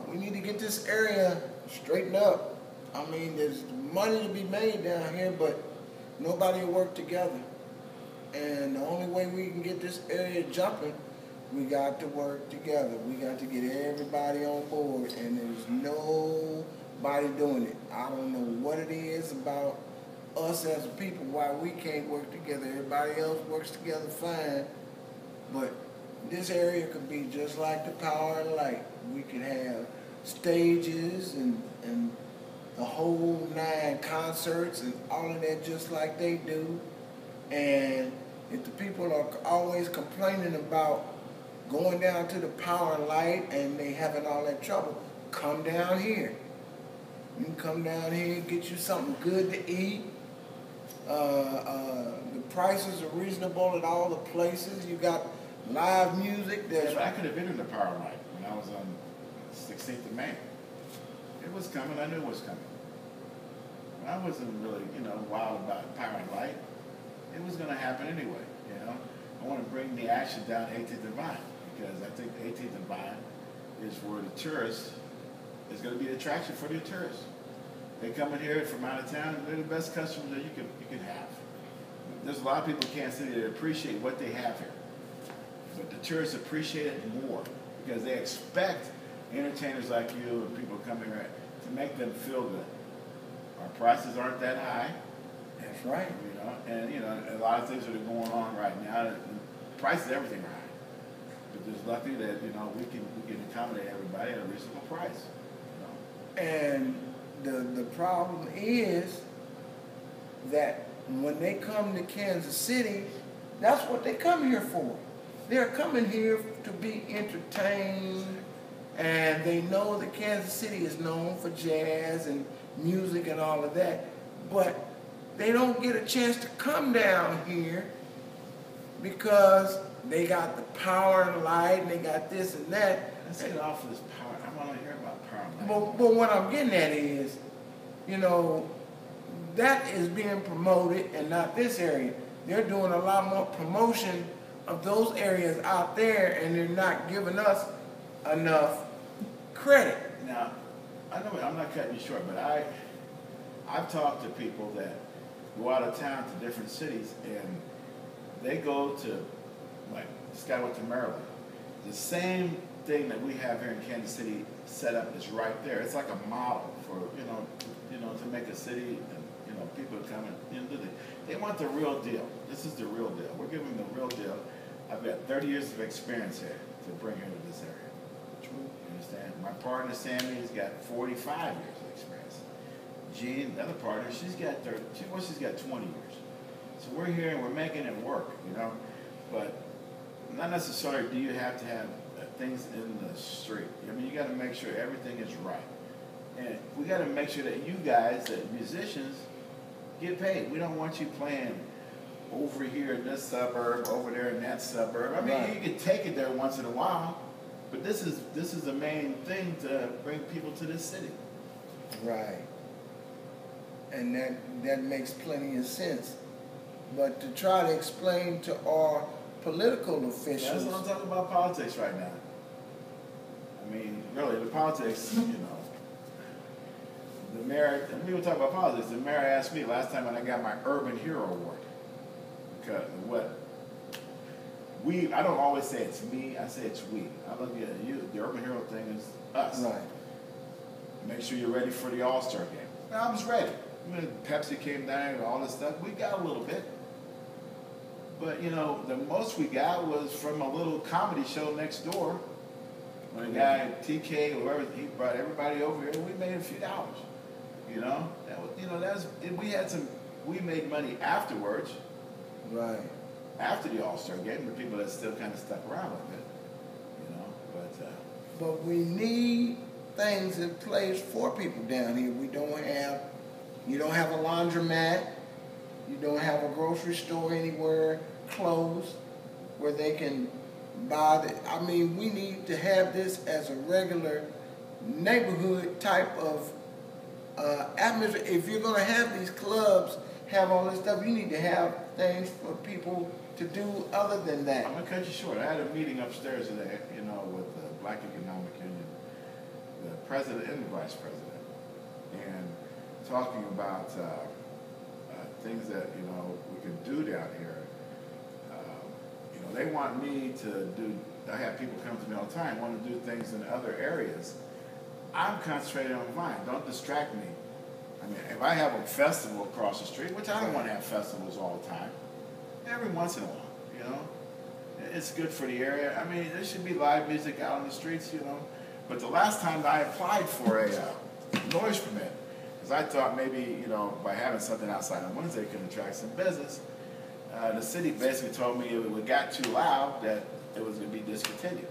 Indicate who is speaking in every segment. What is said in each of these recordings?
Speaker 1: we need to get this area straightened up. I mean, there's money to be made down here, but nobody will work together. And the only way we can get this area jumping, we got to work together. We got to get everybody on board, and there's nobody doing it. I don't know what it is about us as a people, why we can't work together. Everybody else works together fine, but this area could be just like the Power and Light. We could have stages and the whole 9 concerts and all of that just like they do. And if the people are always complaining about going down to the Power and Light and they having all that trouble, come down here. You can come down here and get you something good to eat. The prices are reasonable at all the places. You got live music.
Speaker 2: I could have been in the Power and Light when I was on 16th of May. It was coming. I knew it was coming. I wasn't really, wild about Power and Light. It was going to happen anyway, I want to bring the action down 18th and Vine, because I think 18th and Vine is where the tourists, is going to be the attraction for the tourists. They come in here from out of town, and they're the best customers that you can have. There's a lot of people in Kansas City that appreciate what they have here. But the tourists appreciate it more because they expect entertainers like you and people coming here to make them feel good. Our prices aren't that high.
Speaker 1: That's right.
Speaker 2: And a lot of things that are going on right now. The prices, everything are high. But there's lucky that we can accommodate everybody at a reasonable price.
Speaker 1: And the problem is that when they come to Kansas City, that's what they come here for. They're coming here to be entertained, and they know that Kansas City is known for jazz and music and all of that, but they don't get a chance to come down here because they got the Power and Light and they got this and that.
Speaker 2: Let's get off of this power. I want to hear about Power and Light.
Speaker 1: But what I'm getting at is, that is being promoted and not this area. They're doing a lot more promotion of those areas out there, and they're not giving us enough credit.
Speaker 2: Now, I know I'm not cutting you short, but I've talked to people that go out of town to different cities, and they go to, like, this guy went to Maryland. The same thing that we have here in Kansas City set up is right there. It's like a model for, to make a city, and, people coming into they want the real deal. This is the real deal. We're giving them the real deal. I've got 30 years of experience here to bring here to this area. True. You understand? My partner, Sammy, has got 45 years of experience. Jean, the other partner, she's got 30. She's got 20 years. So we're here and we're making it work, But not necessarily do you have to have things in the street. I mean, you got to make sure everything is right. And we got to make sure that you guys, the musicians, get paid. We don't want you playing over here in this suburb, over there in that suburb. I mean, right. You can take it there once in a while, but this is the main thing to bring people to this city.
Speaker 1: Right. And that makes plenty of sense. But to try to explain to our political officials...
Speaker 2: That's what I'm talking about, politics right now. I mean, really, the politics, the mayor, and we were talking about politics, the mayor asked me last time when I got my Urban Hero Award. Because I don't always say it's me, I say it's we. I look at you, the Urban Hero thing is us.
Speaker 1: Right.
Speaker 2: Make sure you're ready for the All-Star game. And I was ready. When Pepsi came down and all this stuff, we got a little bit. But, the most we got was from a little comedy show next door. When a guy, TK, whoever, he brought everybody over here, and we made a few dollars. We made money afterwards.
Speaker 1: Right.
Speaker 2: After the All-Star game, the people that still kind of stuck around with it.
Speaker 1: But we need things in place for people down here. You don't have a laundromat. You don't have a grocery store anywhere close where they can buy we need to have this as a regular neighborhood type of atmosphere. If you're going to have these clubs, have all this stuff, you need to have things for people to do other than that.
Speaker 2: I'm going to cut you short. I had a meeting upstairs today, with the Black Economic Union. president and the vice president, and talking about things that we can do down here. They want me to do. I have people come to me all the time, want to do things in other areas. I'm concentrating on mine. Don't distract me. I mean, if I have a festival across the street, which I don't want to have festivals all the time, every once in a while, it's good for the area. I mean, there should be live music out on the streets, But the last time I applied for a noise permit, because I thought maybe, by having something outside on Wednesday could attract some business, the city basically told me if it got too loud that it was going to be discontinued.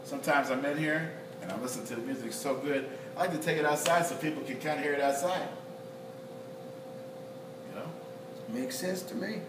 Speaker 2: Sometimes I'm in here and I listen to the music so good, I like to take it outside so people can kind of hear it outside.
Speaker 1: Makes sense to me.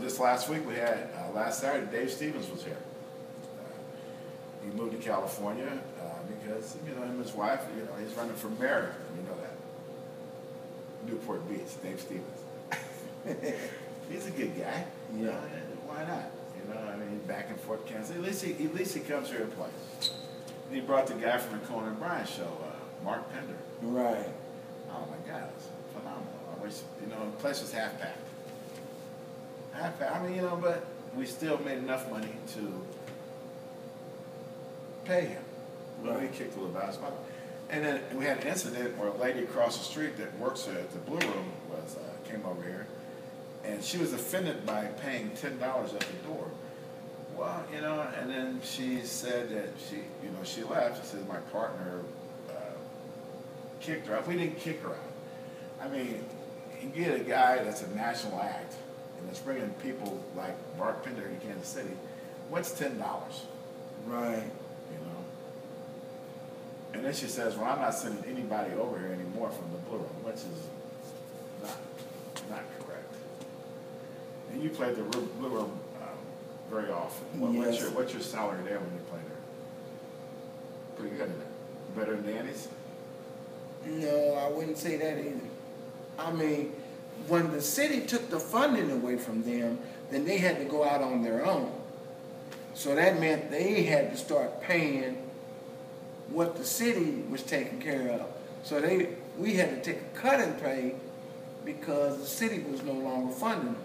Speaker 2: Just last week we had, last Saturday, Dave Stevens was here. He moved to California because, him and his wife, he's running for mayor, that. Newport Beach, Dave Stevens. He's a good guy.
Speaker 1: Yeah.
Speaker 2: Why not? I mean, he's back and forth Kansas. At least he comes here and plays. And he brought the guy from the Conan O'Brien show, Mark Pender.
Speaker 1: Right.
Speaker 2: Oh my God, it was phenomenal. I wish, the place was half packed. Half packed. I mean, but we still made enough money to pay him. Right. We kicked a little basketball. And then we had an incident where a lady across the street that works at the Blue Room came over here, and she was offended by paying $10 at the door. Well, and then she said that she left. She said my partner kicked her out. We didn't kick her out. I mean, you get a guy that's a national act, and it's bringing people like Mark Pender in Kansas City. What's $10?
Speaker 1: Right.
Speaker 2: And then she says, well, I'm not sending anybody over here anymore from the Blue Room, which is not correct. And you played the Blue Room very often.
Speaker 1: Yes.
Speaker 2: What's your salary there when you play there? Pretty good, isn't it? Better than Danny's?
Speaker 1: No, I wouldn't say that either. I mean, when the city took the funding away from them, then they had to go out on their own. So that meant they had to start paying what the city was taking care of. So we had to take a cut in pay because the city was no longer funding them.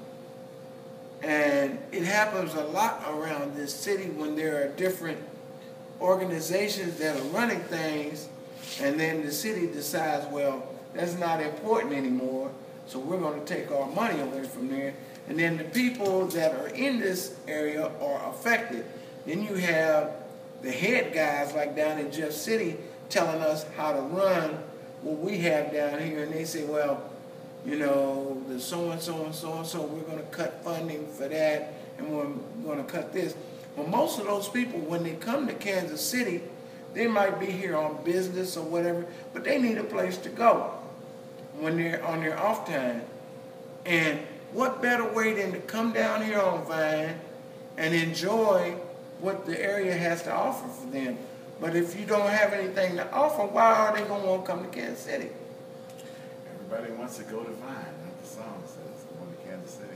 Speaker 1: And it happens a lot around this city when there are different organizations that are running things, and then the city decides, well, that's not important anymore, so we're going to take our money away from there. And then the people that are in this area are affected. Then you have the head guys like down in Jeff City telling us how to run what we have down here, and they say, well, the so-and-so and so-and-so, we're going to cut funding for that, and we're going to cut this. Well, most of those people, when they come to Kansas City, they might be here on business or whatever, but they need a place to go when they're on their off time. And what better way than to come down here on Vine and enjoy what the area has to offer for them. But if you don't have anything to offer, why are they going to want to come to Kansas City?
Speaker 2: Everybody wants to go to Vine, like the song says. Going to Kansas City,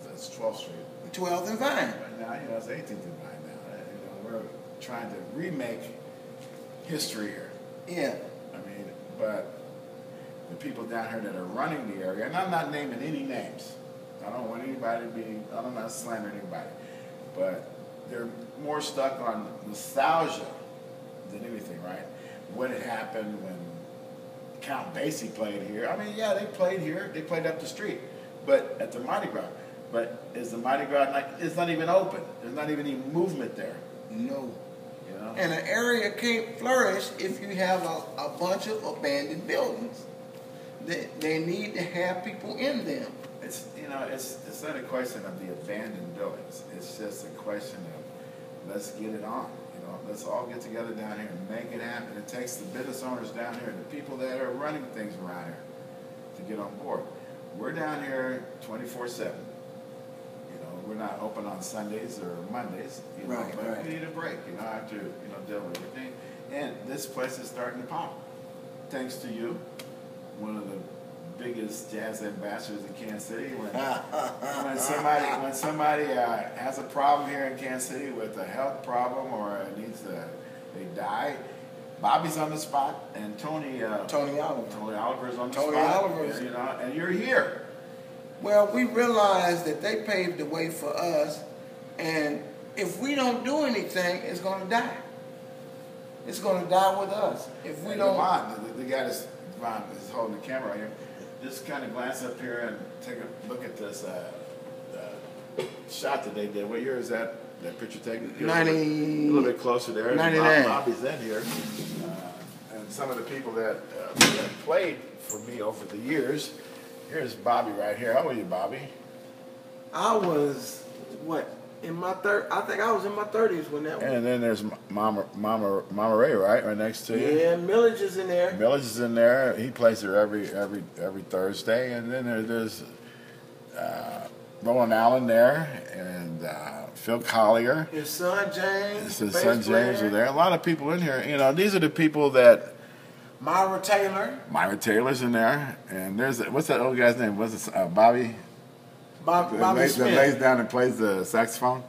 Speaker 2: that's 12th Street.
Speaker 1: 12th and Vine.
Speaker 2: But now, it's 18th and Vine now. We're trying to remake history here.
Speaker 1: Yeah.
Speaker 2: I mean, but the people down here that are running the area, and I'm not naming any names. I don't want anybody to be, I'm not slandering anybody. But they're more stuck on nostalgia than anything, right? When it happened, when Count Basie played here. I mean, yeah, they played here. They played up the street, but at the Mardi Gras. But is the Mardi Gras it's not even open. There's not even any movement there.
Speaker 1: No. And an area can't flourish if you have a bunch of abandoned buildings. They need to have people in them.
Speaker 2: It's it's not a question of the abandoned buildings. It's just a question of let's get it on. Let's all get together down here and make it happen. It takes the business owners down here, the people that are running things around here, to get on board. We're down here 24/7. We're not open on Sundays or Mondays.
Speaker 1: Right,
Speaker 2: but
Speaker 1: right.
Speaker 2: we need a break. After deal with everything. And this place is starting to pop, thanks to you, one of the biggest jazz ambassadors in Kansas City. When somebody has a problem here in Kansas City with a health problem or they die, Bobby's on the spot, and Tony
Speaker 1: Tony Oliver.
Speaker 2: Tony Oliver's on the
Speaker 1: Tony
Speaker 2: spot.
Speaker 1: Oliver's.
Speaker 2: You know, and you're here.
Speaker 1: Well, we realize that they paved the way for us, and if we don't do anything, it's going to die. It's going to die with us. If we don't...
Speaker 2: The guy that's holding the camera right here, just kind of glance up here and take a look at this shot that they did. What year is that? That picture taken?
Speaker 1: 90...
Speaker 2: A little bit closer there.
Speaker 1: 99.
Speaker 2: Bobby's in here. And some of the people that have played for me over the years. Here's Bobby right here. How old are you, Bobby?
Speaker 1: I was, in my I think I was in my 30s when that was.
Speaker 2: And then there's Mama Ray, right next to you.
Speaker 1: Yeah, Millage is in there.
Speaker 2: Millage is in there. He plays there every Thursday. And then there's Roland Allen there, and Phil Collier.
Speaker 1: His son James.
Speaker 2: His son James are there. A lot of people in here. You know, these are the people that.
Speaker 1: Myra Taylor.
Speaker 2: Myra Taylor's in there, and there's what's that old guy's name? What's it? Bobby.
Speaker 1: Bobby Smith.
Speaker 2: That lays down and plays the saxophone.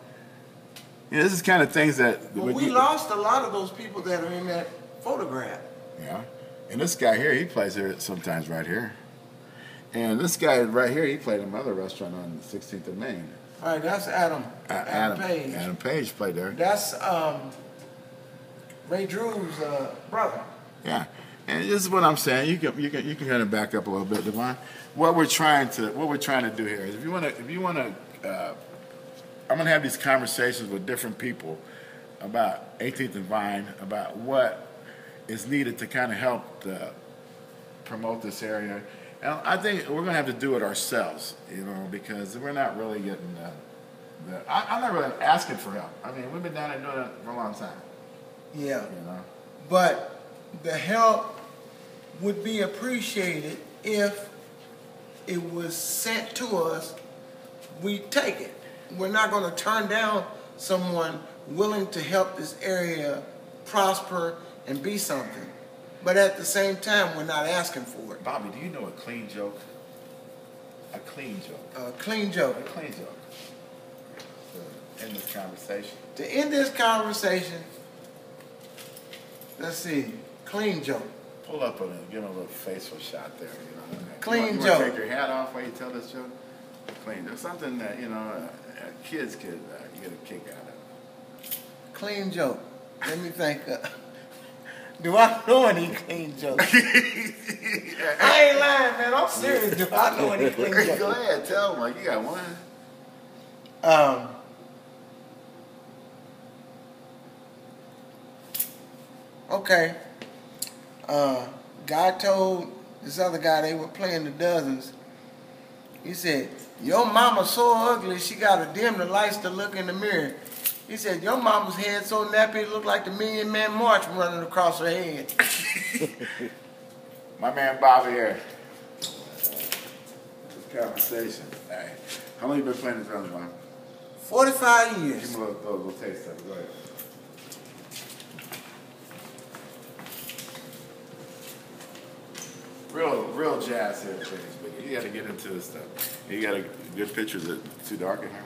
Speaker 2: Yeah, this is kind of things that.
Speaker 1: Well, we lost a lot of those people that are in that photograph.
Speaker 2: Yeah, and this guy here, he plays here sometimes right here. And this guy right here, he played in another restaurant on 16th of Main.
Speaker 1: All right, that's Adam. Adam Page.
Speaker 2: Adam Page played there.
Speaker 1: That's Ray Drew's brother.
Speaker 2: Yeah, and this is what I'm saying. You can kind of back up a little bit, Devon. What we're trying to do here is, if you want to, I'm gonna have these conversations with different people about 18th and Vine, about what is needed to kind of help promote this area. And I think we're gonna have to do it ourselves, you know, because we're not really getting I'm not really asking for help. I mean, we've been down there doing it for a long time.
Speaker 1: Yeah.
Speaker 2: You know.
Speaker 1: But the help would be appreciated if it was sent to us. We take it. We're not going to turn down someone willing to help this area prosper and be something. But at the same time, we're not asking for it.
Speaker 2: Bobby, do you know a clean joke? A clean joke.
Speaker 1: A clean joke.
Speaker 2: A clean joke. To end this conversation.
Speaker 1: To end this conversation, let's see. Clean joke.
Speaker 2: Pull up on it. Give him a little facial shot there. You know.
Speaker 1: Clean
Speaker 2: you
Speaker 1: joke.
Speaker 2: Take your hat off while you tell this joke. Clean joke. Something that kids could get a kick out of.
Speaker 1: Clean joke. Let me think. Do I know any clean jokes? I ain't lying, man. I'm serious. Do I know any clean jokes?
Speaker 2: Go ahead, tell them. You got one.
Speaker 1: Okay. Guy told this other guy, they were playing the dozens. He said, "Your mama's so ugly, she got to dim the lights to look in the mirror." He said, "Your mama's head so nappy, it looked like the Million Man March running across her head."
Speaker 2: My man Bobby here. This conversation. Hey, how long you been playing the drums, Bob?
Speaker 1: 45 years.
Speaker 2: Give me a little taste of it. Go ahead. Real jazz here, things, but you got to get into this stuff. You got a good picture. Is it too dark in here?